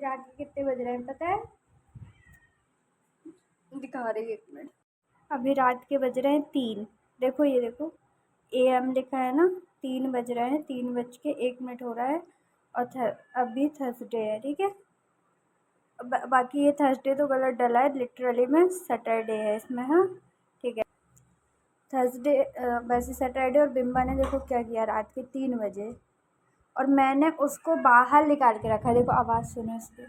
रात के कितने बज रहे हैं पता है? दिखा रही है, 1 मिनट। अभी रात के बज रहे हैं 3। देखो ये देखो, AM लिखा है ना, 3 बज रहे हैं, 3:01 हो रहा है। और अभी थर्सडे है, ठीक है। बाकी ये थर्सडे तो गलत डला है, लिटरली में सैटरडे है इसमें, हाँ ठीक है। थर्सडे वैसे सैटरडे। और बिम्बा ने देखो क्या किया रात के 3 बजे, और मैंने उसको बाहर निकाल के रखा है। देखो आवाज़ सुनो उसकी।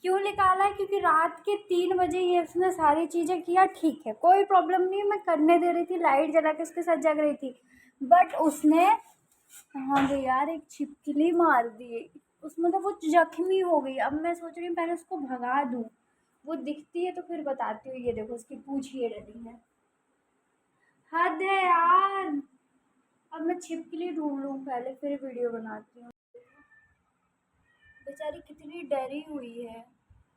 क्यों निकाला है? क्योंकि रात के 3 बजे ये उसने सारी चीज़ें किया, ठीक है, कोई प्रॉब्लम नहीं, मैं करने दे रही थी, लाइट जला के उसके साथ जग रही थी। बट उसने कहाँ गई यार, एक छिपकली मार दी उसमें, तो वो जख्मी हो गई। अब मैं सोच रही हूँ पहले उसको भगा दूँ, वो दिखती है तो फिर बताती हूँ। ये देखो उसकी पूंछ ये डली है, हद है यार। अब मैं छिपकली ढूंढ लूँ पहले, फिर वीडियो बनाती हूँ। बेचारी कितनी डरी हुई है,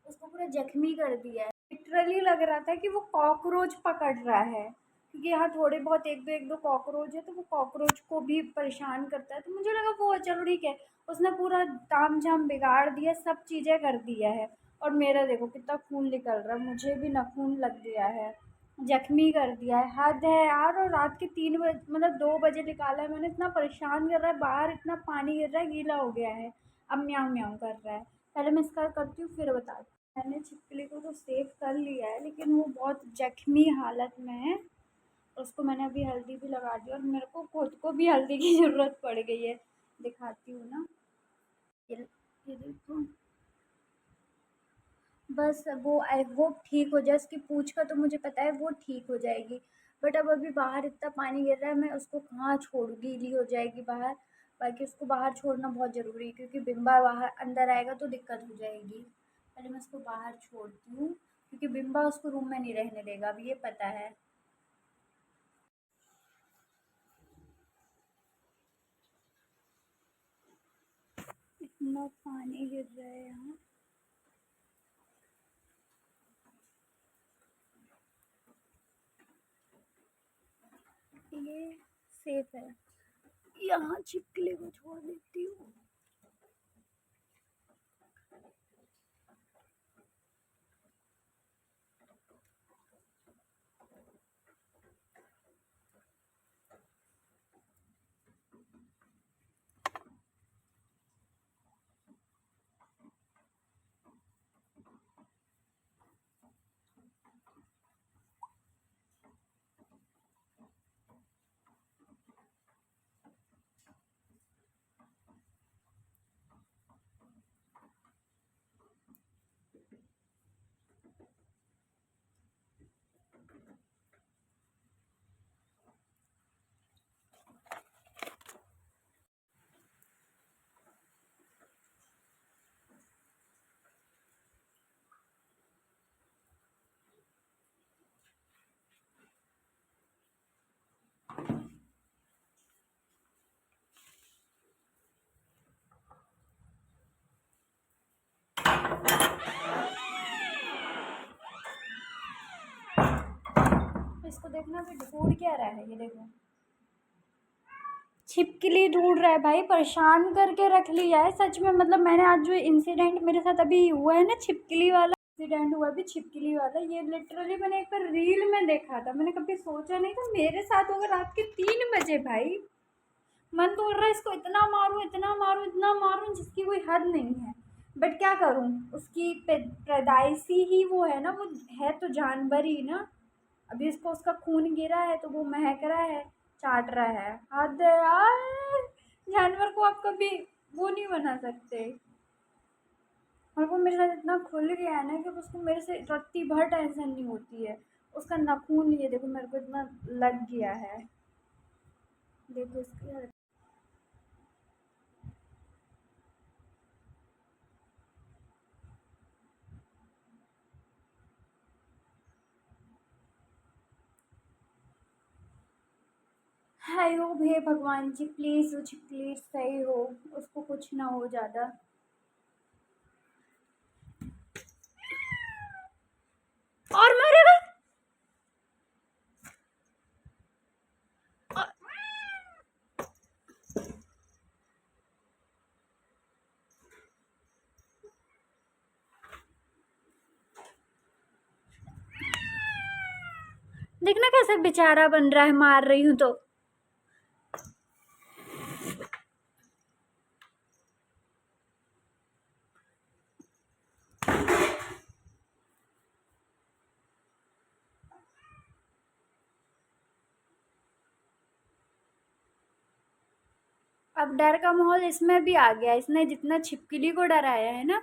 उसको पूरा जख्मी कर दिया है। लिटरली लग रहा था कि वो कॉकरोच पकड़ रहा है, क्योंकि यहाँ थोड़े बहुत एक दो कॉकरोच है, तो वो कॉकरोच को भी परेशान करता है। तो मुझे लगा वो चलो ठीक है, उसने पूरा ताम झाम बिगाड़ दिया, सब चीज़ें कर दिया है। और मेरा देखो कितना खून निकल रहा है, मुझे भी नाखून लग गया है, जख्मी कर दिया है, हद है यार। और रात के 3 बजे मतलब 2 बजे निकाला है मैंने, इतना परेशान कर रहा है, बाहर इतना पानी गिर रहा है, गीला हो गया है। अब म्याऊं म्याऊं कर रहा है। पहले मैं इसका करती हूँ फिर बताती हूँ। मैंने छिपकली को तो सेव कर लिया है, लेकिन वो बहुत जख्मी हालत में है। उसको मैंने अभी हल्दी भी लगा दी, और मेरे को खुद को भी हल्दी की ज़रूरत पड़ गई है। दिखाती हूँ ना, ये देखो। बस वो आई होप ठीक हो जाए, उसकी पूँछ का तो मुझे पता है वो ठीक हो जाएगी। बट अब अभी बाहर इतना पानी गिर रहा है, मैं उसको कहाँ छोड़ूँ, गीली हो जाएगी बाहर। बाकी उसको बाहर छोड़ना बहुत ज़रूरी है, क्योंकि बिम्बा बाहर अंदर आएगा तो दिक्कत हो जाएगी। पहले मैं उसको बाहर छोड़ती हूँ, क्योंकि बिम्बा उसको रूम में नहीं रहने देगा, अब ये पता है। इतना पानी गिर रहा है यहाँ। ये सेफ है, यहाँ छिपकली को छोड़ देती हूँ। इसको देखना भी ढूंढ क्या रहा है, ये देखो छिपकली ढूंढ रहा है भाई, परेशान करके रख लिया है सच में। मतलब मैंने आज जो इंसिडेंट मेरे साथ अभी हुआ है ना, छिपकली वाला इंसिडेंट हुआ अभी, छिपकली वाला, ये लिटरली मैंने एक बार रील में देखा था, मैंने कभी सोचा नहीं था मेरे साथ होगा रात के 3 बजे भाई। मन तो कर रहा है इसको इतना मारूं, इतना मारूं, इतना मारूं, जिसकी कोई हद नहीं है। बट क्या करूं, उसकी पैदाइशी ही वो है ना, वो है तो जानवर ही ना। अभी इसको उसका खून गिरा है तो वो महक रहा है, चाट रहा है, हद है यार। जानवर को आप कभी वो नहीं बना सकते। और वो मेरे साथ इतना खुल गया है ना कि उसको मेरे से रत्ती भर टेंशन नहीं होती है। उसका नाखून ये देखो मेरे को इतना लग गया है, देखो इसकी हाय हो भे भगवान जी, प्लीज़ वो छिपकली सही हो, उसको कुछ ना हो ज़्यादा। और मरेगा। देखना कैसे बेचारा बन रहा है, मार रही हूँ तो। अब डर का माहौल इसमें भी आ गया। इसने जितना छिपकली को डराया है ना,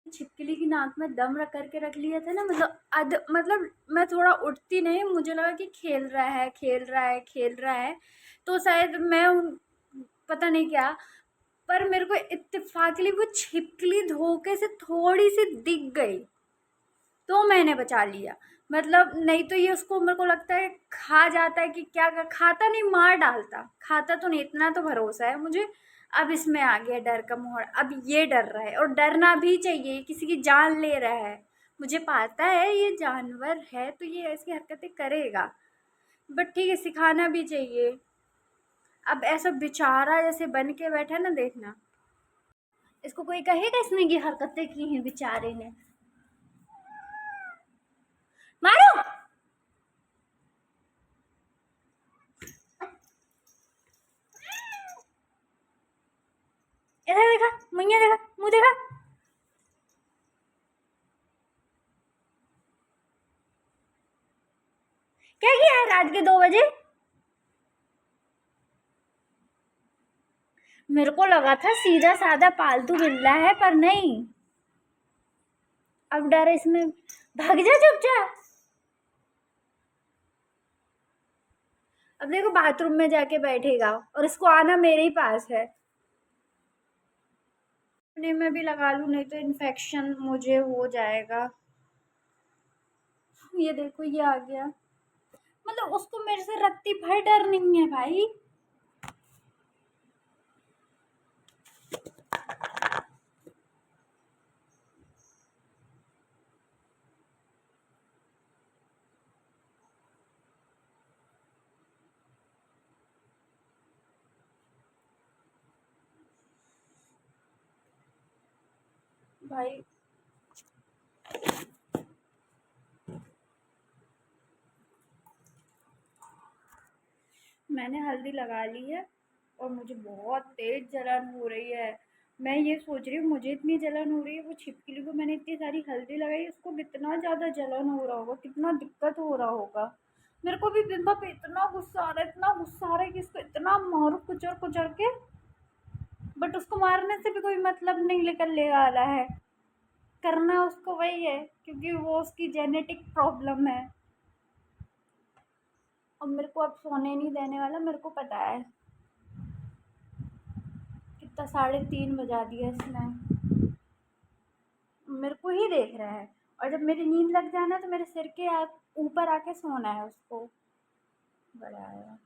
छिपकली की नाक में दम रख करके रख लिया था ना, मतलब मैं थोड़ा उठती नहीं, मुझे लगा कि खेल रहा है, खेल रहा है, खेल रहा है, तो शायद मैं पता नहीं क्या, पर मेरे को इत्तेफाकली वो छिपकली धोखे से थोड़ी सी दिख गई, तो मैंने बचा लिया। मतलब नहीं तो ये उसको, मेरे को लगता है खा जाता है कि क्या, खाता नहीं, मार डालता। खाता तो नहीं, इतना तो भरोसा है मुझे। अब इसमें आ गया डर का माहौल, अब ये डर रहा है, और डरना भी चाहिए, किसी की जान ले रहा है। मुझे पता है ये जानवर है तो ये ऐसी हरकतें करेगा, बट ठीक है, सिखाना भी चाहिए। अब ऐसा बेचारा जैसे बन के बैठा ना, देखना इसको कोई कहेगा इसने ये हरकतें की हैं बेचारे ने। मारो, इधर देखा, मुझे देखा, मुँह देखा। क्या किया है रात के 2 बजे? मेरे को लगा था सीधा साधा पालतू बिल्ला है, पर नहीं। अब डर इसमें। भाग जा चुपचाप। अब देखो बाथरूम में जाके बैठेगा, और इसको आना मेरे ही पास है। अपने में भी लगा लूं, नहीं तो इन्फेक्शन मुझे हो जाएगा। ये देखो ये आ गया। मतलब उसको मेरे से रत्ती भर डर नहीं है भाई। भाई मैंने हल्दी लगा ली है, और मुझे बहुत तेज जलन हो रही है। मैं ये सोच रही हूँ, मुझे इतनी जलन हो रही है, वो छिपकली को मैंने इतनी सारी हल्दी लगाई, उसको कितना ज़्यादा जलन हो रहा होगा, कितना दिक्कत हो रहा होगा। मेरे को भी बिंबा पे इतना गुस्सा आ रहा है, इतना गुस्सा आ रहा है कि इसको इतना मारू कुचर कुचर के, बट उसको मारने से भी कोई मतलब नहीं निकल ले वाला है। करना उसको वही है, क्योंकि वो उसकी जेनेटिक प्रॉब्लम है। और मेरे को अब सोने नहीं देने वाला, मेरे को पता है। कितना 3:30 बजा दिया इसने। मेरे को ही देख रहा है, और जब मेरी नींद लग जाए ना, तो मेरे सिर के ऊपर आके सोना है उसको। बड़ा आया।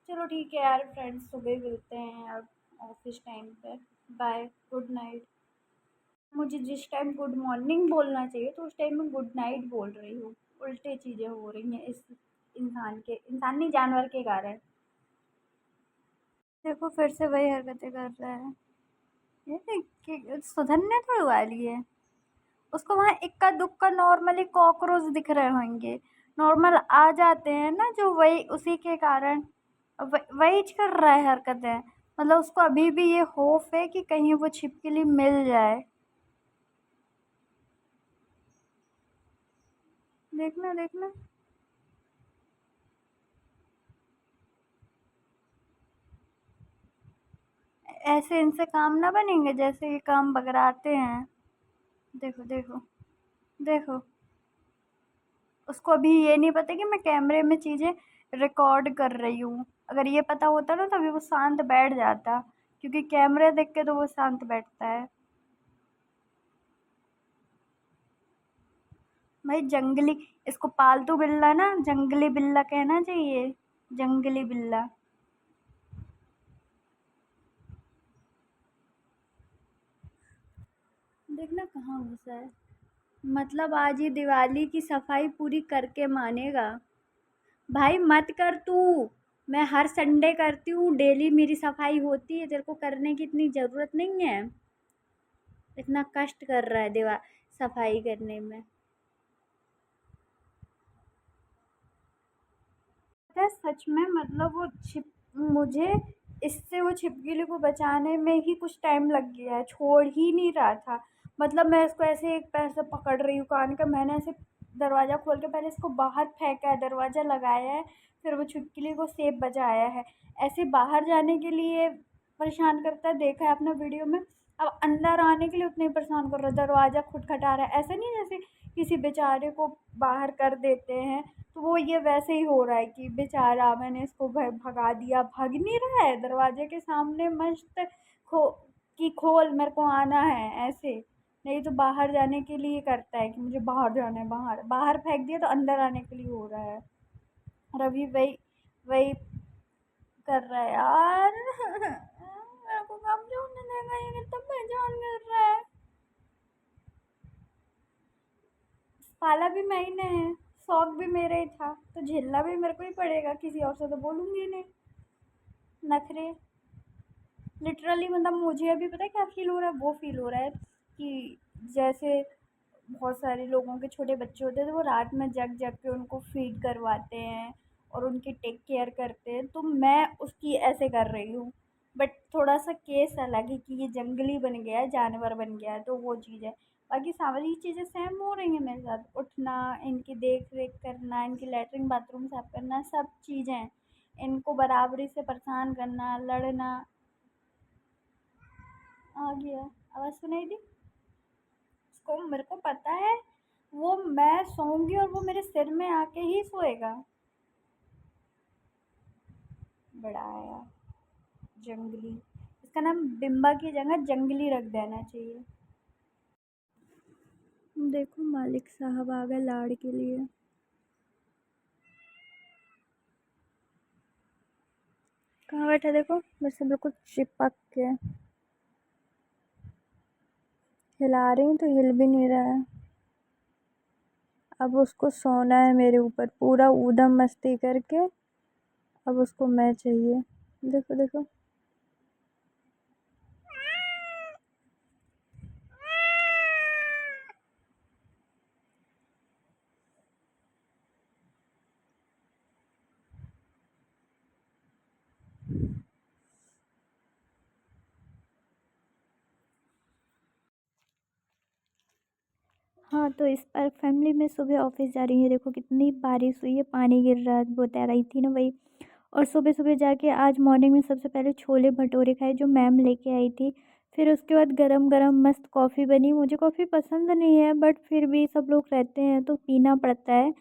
चलो ठीक है यार फ्रेंड्स, सुबह मिलते हैं अब ऑफिस टाइम पे। Bye, good night. मुझे जिस टाइम गुड मॉर्निंग बोलना चाहिए, तो उस टाइम मैं गुड नाइट बोल रही हूँ। उल्टे चीज़ें हो रही हैं इस इंसान नहीं, जानवर के कारण। देखो फिर से वही हरकतें कर रहा है। ये सुधरने थोड़ी वाली है। उसको वहाँ इक्का दुक्का नॉर्मली कॉकरोच दिख रहे होंगे, नॉर्मल आ जाते हैं ना जो, वही उसी के कारण वही कर रहा है हरकतें। मतलब उसको अभी भी ये होप है कि कहीं वो छिपकली मिल जाए। देखना देखना। ऐसे इनसे काम ना बनेंगे, जैसे ये काम बगराते हैं। देखो देखो देखो। उसको अभी ये नहीं पता कि मैं कैमरे में चीज़ें रिकॉर्ड कर रही हूँ। अगर ये पता होता ना, तभी वो शांत बैठ जाता, क्योंकि कैमरे देख के तो वो शांत बैठता है। भाई जंगली, इसको पालतू बिल्ला ना, जंगली बिल्ला कहना चाहिए। जंगली बिल्ला। देखना कहाँ घुसा है। मतलब आज ये दिवाली की सफाई पूरी करके मानेगा। भाई मत कर तू। मैं हर संडे करती हूँ, डेली मेरी सफाई होती है, तेरे को करने की इतनी ज़रूरत नहीं है। इतना कष्ट कर रहा है सफाई करने में। पता है सच में मतलब वो छिप मुझे इससे वो छिपकली को बचाने में ही कुछ टाइम लग गया है, छोड़ ही नहीं रहा था। मतलब मैं इसको ऐसे एक पैर से पकड़ रही हूँ कान का, मैंने ऐसे दरवाज़ा खोल के पहले इसको बाहर फेंका है, दरवाज़ा लगाया है, फिर वो छिपकली को सेफ बचाया है। ऐसे बाहर जाने के लिए परेशान करता है, देखा है आपने वीडियो में। अब अंदर आने के लिए उतना ही परेशान कर रहा है, दरवाज़ा खटखटा रहा है, ऐसा नहीं जैसे किसी बेचारे को बाहर कर देते हैं। तो वो ये वैसे ही हो रहा है कि बेचारा मैंने इसको भगा दिया, भाग नहीं रहा है दरवाजे के सामने मस्त खो कि खोल मेरे को आना है ऐसे। नहीं तो बाहर जाने के लिए करता है कि मुझे बाहर जाना है, बाहर बाहर फेंक दिया तो अंदर आने के लिए हो रहा है। और अभी वही वही कर रहा है यार। मेरे को कब छोड़ने देगा, ये कितना परेशान कर रहा है। पाला भी मैंने है, शौक भी मेरा ही था, तो झेलना भी मेरे को ही पड़ेगा, किसी और से तो बोलूँगी नहीं। नखरे लिटरली मतलब मुझे अभी पता है क्या फ़ील हो रहा है, वो फ़ील हो रहा है कि जैसे बहुत सारे लोगों के छोटे बच्चे होते हैं तो वो रात में जग जग के उनको फ़ीड करवाते हैं और उनकी टेक केयर करते हैं, तो मैं उसकी ऐसे कर रही हूँ। बट थोड़ा सा केस अलग है कि ये जंगली बन गया है, जानवर बन गया है, तो वो चीज़ है। बाकी सारी चीज़ें सेम हो रही हैं मेरे साथ, उठना, इनकी देख रेख करना, इनकी लैट्रिन बाथरूम साफ करना, सब चीज़ें, इनको बराबरी से परेशान करना, लड़ना। आ गया, आवाज़ सुनाई दी? उसको मेरे को पता है, वो मैं सोऊंगी और वो मेरे सिर में आके ही सोएगा। बड़ा आया जंगली, इसका नाम बिम्बा की जगह जंगली रख देना चाहिए। देखो मालिक साहब आ गए लाड़ के लिए। कहाँ बैठा देखो, मेरे से बिल्कुल चिपक के। हिला रही हूँ तो हिल भी नहीं रहा है। अब उसको सोना है मेरे ऊपर पूरा ऊधम मस्ती करके। अब उसको मैं चाहिए। देखो देखो। हाँ, तो इस बार फैमिली में सुबह ऑफिस जा रही है, देखो कितनी बारिश हुई है, पानी गिर रहा है, बता रही थी ना वही। और सुबह सुबह जाके आज मॉर्निंग में सबसे पहले छोले भटूरे खाए जो मैम लेके आई थी। फिर उसके बाद गरम गरम मस्त कॉफ़ी बनी, मुझे कॉफ़ी पसंद नहीं है बट फिर भी सब लोग रहते हैं तो पीना पड़ता है।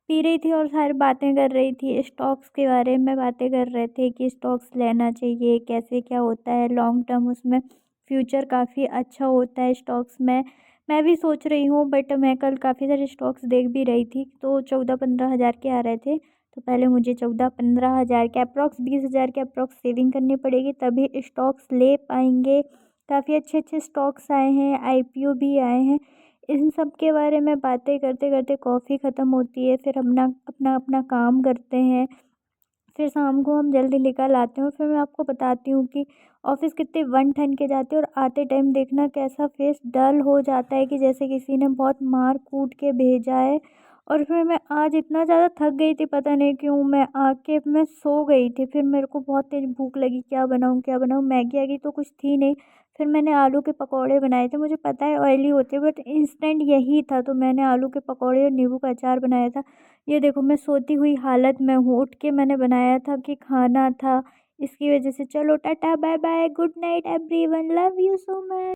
पी रही थी और सारी बातें कर रही थी, स्टॉक्स के बारे में बातें कर रहे थे कि स्टॉक्स लेना चाहिए, कैसे क्या होता है लॉन्ग टर्म, उसमें फ्यूचर काफ़ी अच्छा होता है स्टॉक्स में। मैं भी सोच रही हूँ बट मैं कल काफ़ी सारे स्टॉक्स देख भी रही थी तो 14-15 हज़ार के आ रहे थे। तो पहले मुझे 14-15 हज़ार के अप्रॉक्स 20 हज़ार के अप्रॉक्स सेविंग करनी पड़ेगी तभी स्टॉक्स ले पाएंगे। काफ़ी अच्छे अच्छे स्टॉक्स आए हैं, आईपीओ भी आए हैं। इन सब के बारे में बातें करते करते कॉफ़ी ख़त्म होती है, फिर अपना अपना अपना काम करते हैं। फिर शाम को हम जल्दी निकल आते हैं और फिर मैं आपको बताती हूँ कि ऑफ़िस कितने वन ठन के जाते हैं और आते टाइम देखना कैसा फेस डल हो जाता है कि जैसे किसी ने बहुत मार कूट के भेजा है। और फिर मैं आज इतना ज़्यादा थक गई थी, पता नहीं क्यों, मैं आके मैं सो गई थी। फिर मेरे को बहुत तेज़ भूख लगी, क्या बनाऊँ, मैगी वैगी तो कुछ थी नहीं। फिर मैंने आलू के पकौड़े बनाए थे, मुझे पता है ऑयली होते हैं बट इंस्टेंट यही था तो मैंने आलू के पकौड़े और नींबू का अचार बनाया था। ये देखो मैं सोती हुई हालत में हूँ, उठ के मैंने बनाया था कि खाना था, इसकी वजह से। चलो tata bye bye, good night everyone, love you so much.